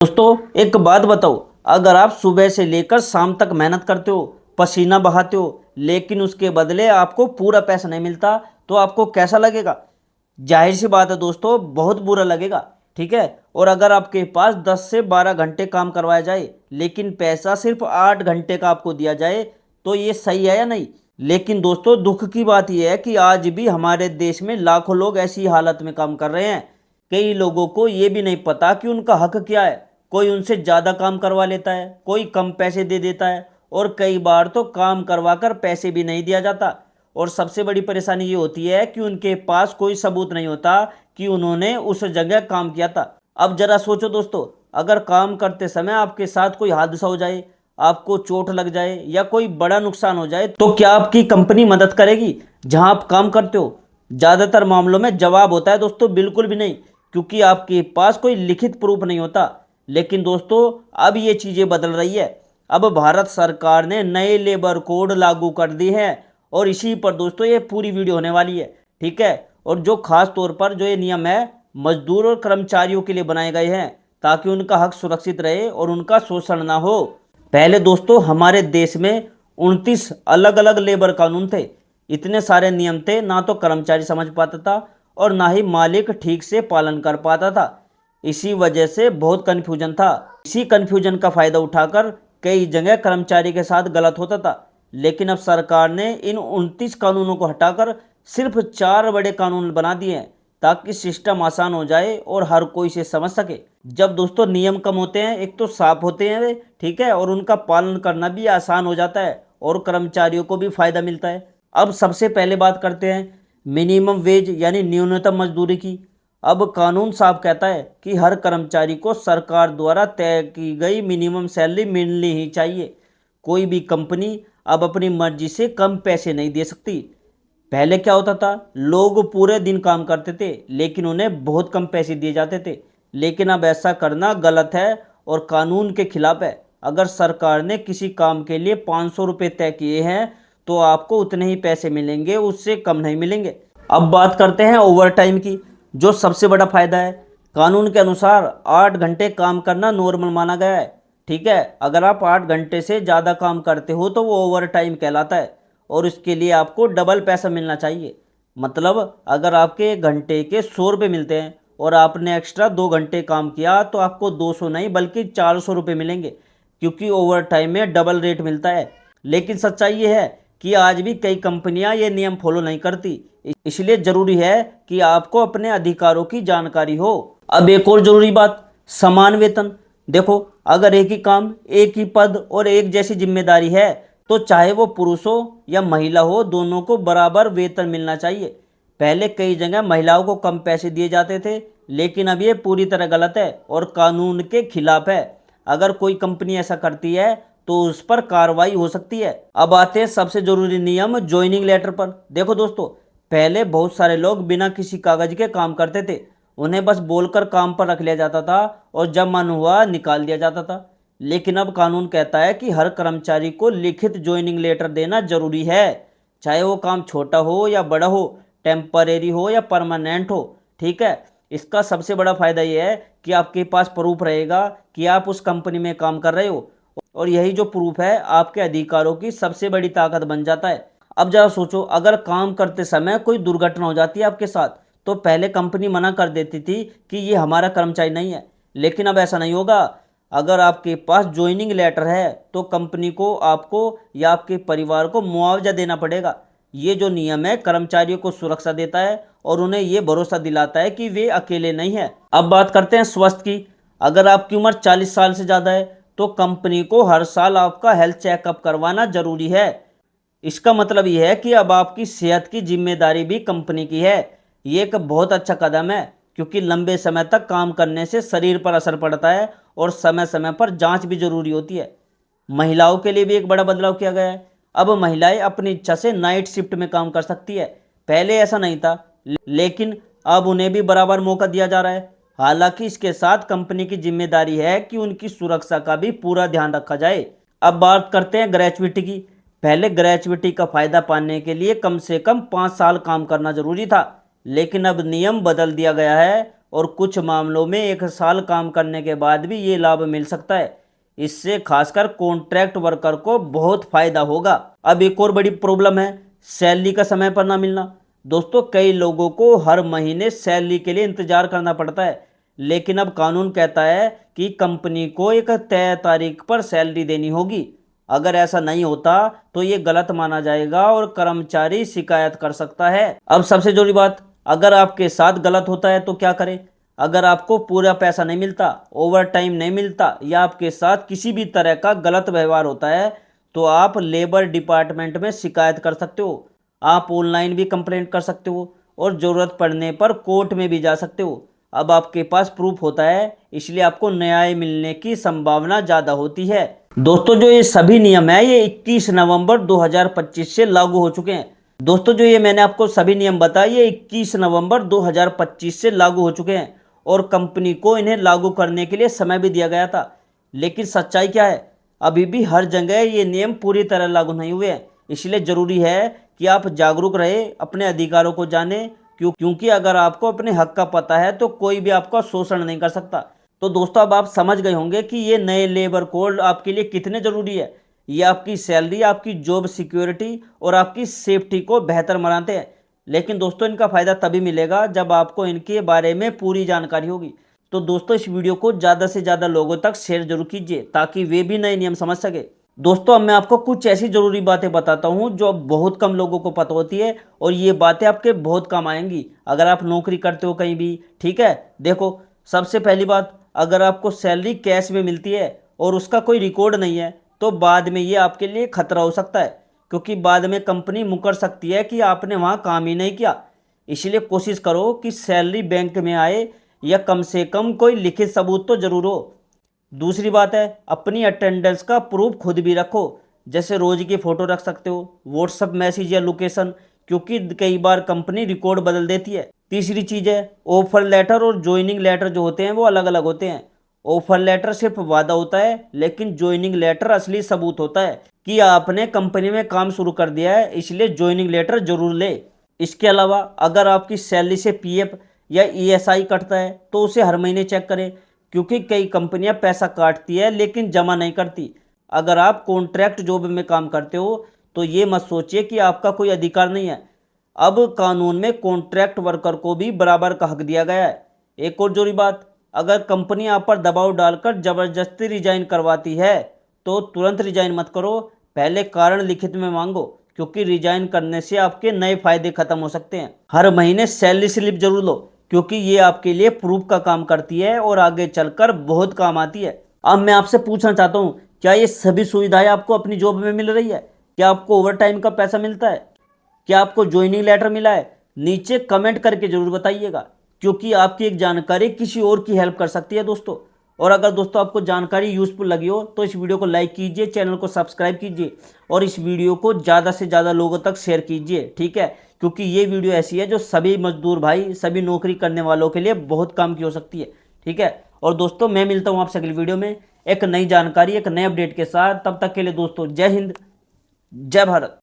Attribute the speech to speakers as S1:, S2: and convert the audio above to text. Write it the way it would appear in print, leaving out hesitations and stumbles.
S1: दोस्तों एक बात बताओ, अगर आप सुबह से लेकर शाम तक मेहनत करते हो, पसीना बहाते हो, लेकिन उसके बदले आपको पूरा पैसा नहीं मिलता, तो आपको कैसा लगेगा? जाहिर सी बात है दोस्तों, बहुत बुरा लगेगा। ठीक है। और अगर आपके पास 10 से 12 घंटे काम करवाया जाए, लेकिन पैसा सिर्फ 8 घंटे का आपको दिया जाए, तो ये सही है या नहीं? लेकिन दोस्तों दुख की बात यह है कि आज भी हमारे देश में लाखों लोग ऐसी हालत में काम कर रहे हैं। कई लोगों को ये भी नहीं पता कि उनका हक क्या है। कोई उनसे ज़्यादा काम करवा लेता है, कोई कम पैसे दे देता है, और कई बार तो काम करवाकर पैसे भी नहीं दिया जाता। और सबसे बड़ी परेशानी ये होती है कि उनके पास कोई सबूत नहीं होता कि उन्होंने उस जगह काम किया था। अब जरा सोचो दोस्तों, अगर काम करते समय आपके साथ कोई हादसा हो जाए, आपको चोट लग जाए या कोई बड़ा नुकसान हो जाए, तो क्या आपकी कंपनी मदद करेगी जहां आप काम करते हो? ज़्यादातर मामलों में जवाब होता है दोस्तों, बिल्कुल भी नहीं, क्योंकि आपके पास कोई लिखित प्रूफ नहीं होता। लेकिन दोस्तों अब ये चीज़ें बदल रही है। अब भारत सरकार ने नए लेबर कोड लागू कर दी हैं, और इसी पर दोस्तों ये पूरी वीडियो होने वाली है। ठीक है। और जो खास तौर पर जो ये नियम है, मजदूर और कर्मचारियों के लिए बनाए गए हैं, ताकि उनका हक सुरक्षित रहे और उनका शोषण ना हो। पहले दोस्तों हमारे देश में 29 अलग अलग लेबर कानून थे। इतने सारे नियम थे, ना तो कर्मचारी समझ पाता था और ना ही मालिक ठीक से पालन कर पाता था। इसी वजह से बहुत कन्फ्यूजन था। इसी कन्फ्यूजन का फायदा उठाकर कई जगह कर्मचारी के साथ गलत होता था। लेकिन अब सरकार ने इन 29 कानूनों को हटाकर सिर्फ 4 बड़े कानून बना दिए हैं, ताकि सिस्टम आसान हो जाए और हर कोई इसे समझ सके। जब दोस्तों नियम कम होते हैं, एक तो साफ होते हैं वे, ठीक है, और उनका पालन करना भी आसान हो जाता है और कर्मचारियों को भी फायदा मिलता है। अब सबसे पहले बात करते हैं मिनिमम वेज यानी न्यूनतम मजदूरी की। अब कानून साफ कहता है कि हर कर्मचारी को सरकार द्वारा तय की गई मिनिमम सैलरी मिलनी ही चाहिए। कोई भी कंपनी अब अपनी मर्जी से कम पैसे नहीं दे सकती। पहले क्या होता था, लोग पूरे दिन काम करते थे लेकिन उन्हें बहुत कम पैसे दिए जाते थे। लेकिन अब ऐसा करना गलत है और कानून के खिलाफ है। अगर सरकार ने किसी काम के लिए 500 रुपये तय किए हैं, तो आपको उतने ही पैसे मिलेंगे, उससे कम नहीं मिलेंगे। अब बात करते हैं ओवर टाइम की, जो सबसे बड़ा फायदा है। कानून के अनुसार 8 घंटे काम करना नॉर्मल माना गया है। ठीक है। अगर आप 8 घंटे से ज़्यादा काम करते हो तो वो ओवर टाइम कहलाता है, और इसके लिए आपको डबल पैसा मिलना चाहिए। मतलब अगर आपके एक घंटे के 100 रुपये मिलते हैं और आपने एक्स्ट्रा 2 घंटे काम किया, तो आपको 200 नहीं बल्कि 400 रुपये मिलेंगे, क्योंकि ओवर टाइम में डबल रेट मिलता है। लेकिन सच्चाई ये है कि आज भी कई कंपनियां ये नियम फॉलो नहीं करती। इसलिए जरूरी है कि आपको अपने अधिकारों की जानकारी हो। अब एक और जरूरी बात, समान वेतन। देखो, अगर एक ही काम, एक ही पद और एक जैसी जिम्मेदारी है, तो चाहे वो पुरुष हो या महिला हो, दोनों को बराबर वेतन मिलना चाहिए। पहले कई जगह महिलाओं को कम पैसे दिए जाते थे, लेकिन अब ये पूरी तरह गलत है और कानून के खिलाफ है। अगर कोई कंपनी ऐसा करती है तो उस पर कार्रवाई हो सकती है। अब आते हैं सबसे जरूरी नियम, ज्वाइनिंग लेटर पर। देखो दोस्तों, पहले बहुत सारे लोग बिना किसी कागज के काम करते थे। उन्हें बस बोलकर काम पर रख लिया जाता था और जब मन हुआ निकाल दिया जाता था। लेकिन अब कानून कहता है कि हर कर्मचारी को लिखित ज्वाइनिंग लेटर देना जरूरी है, चाहे वो काम छोटा हो या बड़ा हो, टेम्परेरी हो या परमानेंट हो। ठीक है। इसका सबसे बड़ा फायदा यह है कि आपके पास प्रूफ रहेगा कि आप उस कंपनी में काम कर रहे हो, और यही जो प्रूफ है आपके अधिकारों की सबसे बड़ी ताकत बन जाता है। अब जरा सोचो, अगर काम करते समय कोई दुर्घटना हो जाती है आपके साथ, तो पहले कंपनी मना कर देती थी कि ये हमारा कर्मचारी नहीं है। लेकिन अब ऐसा नहीं होगा। अगर आपके पास ज्वाइनिंग लेटर है, तो कंपनी को आपको या आपके परिवार को मुआवजा देना पड़ेगा। ये जो नियम है कर्मचारियों को सुरक्षा देता है और उन्हें ये भरोसा दिलाता है कि वे अकेले नहीं हैं। अब बात करते हैं स्वास्थ्य की। अगर आपकी उम्र 40 साल से ज़्यादा है, तो कंपनी को हर साल आपका हेल्थ चेकअप करवाना जरूरी है। इसका मतलब यह है कि अब आपकी सेहत की जिम्मेदारी भी कंपनी की है। ये एक बहुत अच्छा कदम है, क्योंकि लंबे समय तक काम करने से शरीर पर असर पड़ता है और समय समय पर जांच भी जरूरी होती है। महिलाओं के लिए भी एक बड़ा बदलाव किया गया है। अब महिलाएं अपनी इच्छा से नाइट शिफ्ट में काम कर सकती है। पहले ऐसा नहीं था, लेकिन अब उन्हें भी बराबर मौका दिया जा रहा है। हालांकि इसके साथ कंपनी की जिम्मेदारी है कि उनकी सुरक्षा का भी पूरा ध्यान रखा जाए। अब बात करते हैं ग्रेचुइटी की। पहले ग्रेचुइटी का फायदा पाने के लिए कम से कम 5 साल काम करना जरूरी था, लेकिन अब नियम बदल दिया गया है और कुछ मामलों में 1 साल काम करने के बाद भी ये लाभ मिल सकता है। इससे खासकर कॉन्ट्रैक्ट वर्कर को बहुत फायदा होगा। अब एक और बड़ी प्रॉब्लम है सैलरी का समय पर ना मिलना। दोस्तों कई लोगों को हर महीने सैलरी के लिए इंतजार करना पड़ता है, लेकिन अब कानून कहता है कि कंपनी को एक तय तारीख पर सैलरी देनी होगी। अगर ऐसा नहीं होता तो ये गलत माना जाएगा और कर्मचारी शिकायत कर सकता है। अब सबसे जरूरी बात, अगर आपके साथ गलत होता है तो क्या करें। अगर आपको पूरा पैसा नहीं मिलता, ओवर टाइम नहीं मिलता या आपके साथ किसी भी तरह का गलत व्यवहार होता है तो आप लेबर डिपार्टमेंट में शिकायत कर सकते हो। आप ऑनलाइन भी कंप्लेंट कर सकते हो और ज़रूरत पड़ने पर कोर्ट में भी जा सकते हो। अब आपके पास प्रूफ होता है, इसलिए आपको न्याय मिलने की संभावना ज़्यादा होती है। दोस्तों जो ये सभी नियम है ये 21 नवंबर 2025 से लागू हो चुके हैं। दोस्तों जो ये मैंने आपको सभी नियम बताए ये 21 नवंबर 2025 से लागू हो चुके हैं और कंपनी को इन्हें लागू करने के लिए समय भी दिया गया था। लेकिन सच्चाई क्या है, अभी भी हर जगह ये नियम पूरी तरह लागू नहीं हुए हैं। इसलिए ज़रूरी है कि आप जागरूक रहे, अपने अधिकारों को जानें, क्योंकि अगर आपको अपने हक का पता है तो कोई भी आपका शोषण नहीं कर सकता। तो दोस्तों अब आप समझ गए होंगे कि ये नए लेबर कोड आपके लिए कितने ज़रूरी है। ये आपकी सैलरी, आपकी जॉब सिक्योरिटी और आपकी सेफ्टी को बेहतर बनाते हैं। लेकिन दोस्तों इनका फ़ायदा तभी मिलेगा जब आपको इनके बारे में पूरी जानकारी होगी। तो दोस्तों इस वीडियो को ज़्यादा से ज़्यादा लोगों तक शेयर जरूर कीजिए ताकि वे भी नए नियम समझ सके। दोस्तों अब मैं आपको कुछ ऐसी ज़रूरी बातें बताता हूँ जो अब बहुत कम लोगों को पता होती है और ये बातें आपके बहुत काम आएंगी अगर आप नौकरी करते हो कहीं भी। ठीक है, देखो सबसे पहली बात, अगर आपको सैलरी कैश में मिलती है और उसका कोई रिकॉर्ड नहीं है तो बाद में ये आपके लिए खतरा हो सकता है, क्योंकि बाद में कंपनी मुकर सकती है कि आपने वहाँ काम ही नहीं किया। इसलिए कोशिश करो कि सैलरी बैंक में आए या कम से कम कोई लिखित सबूत तो जरूर हो। दूसरी बात है, अपनी अटेंडेंस का प्रूफ खुद भी रखो, जैसे रोज की फ़ोटो रख सकते हो, व्हाट्सअप मैसेज या लोकेशन, क्योंकि कई बार कंपनी रिकॉर्ड बदल देती है। तीसरी चीज़ है, ऑफर लेटर और ज्वाइनिंग लेटर जो होते हैं वो अलग अलग होते हैं। ऑफर लेटर सिर्फ वादा होता है, लेकिन ज्वाइनिंग लेटर असली सबूत होता है कि आपने कंपनी में काम शुरू कर दिया है, इसलिए ज्वाइनिंग लेटर जरूर ले। इसके अलावा अगर आपकी सैलरी से पीएफ या ईएसआई कटता है तो उसे हर महीने चेक करें, क्योंकि कई कंपनियां पैसा काटती है लेकिन जमा नहीं करती। अगर आप कॉन्ट्रैक्ट जॉब में काम करते हो तो ये मत सोचिए कि आपका कोई अधिकार नहीं है। अब कानून में कॉन्ट्रैक्ट वर्कर को भी बराबर का हक दिया गया है। एक और जरूरी बात, अगर कंपनी आप पर दबाव डालकर जबरदस्ती रिजाइन करवाती है तो तुरंत रिजाइन मत करो, पहले कारण लिखित में मांगो, क्योंकि रिजाइन करने से आपके नए फायदे खत्म हो सकते हैं। हर महीने सैलरी स्लिप जरूर लो, क्योंकि ये आपके लिए प्रूफ का काम करती है और आगे चलकर बहुत काम आती है। अब मैं आपसे पूछना चाहता हूँ, क्या ये सभी सुविधाएं आपको अपनी जॉब में मिल रही है? क्या आपको ओवर टाइम का पैसा मिलता है? क्या आपको ज्वाइनिंग लेटर मिला है? नीचे कमेंट करके जरूर बताइएगा, क्योंकि आपकी एक जानकारी किसी और की हेल्प कर सकती है दोस्तों। और अगर दोस्तों आपको जानकारी यूजफुल लगी हो तो इस वीडियो को लाइक कीजिए, चैनल को सब्सक्राइब कीजिए और इस वीडियो को ज़्यादा से ज़्यादा लोगों तक शेयर कीजिए। ठीक है, क्योंकि ये वीडियो ऐसी है जो सभी मजदूर भाई, सभी नौकरी करने वालों के लिए बहुत काम की हो सकती है। ठीक है, और दोस्तों मैं मिलता हूँ आपसे अगली वीडियो में एक नई जानकारी, एक नए अपडेट के साथ। तब तक के लिए दोस्तों जय हिंद, जय भारत।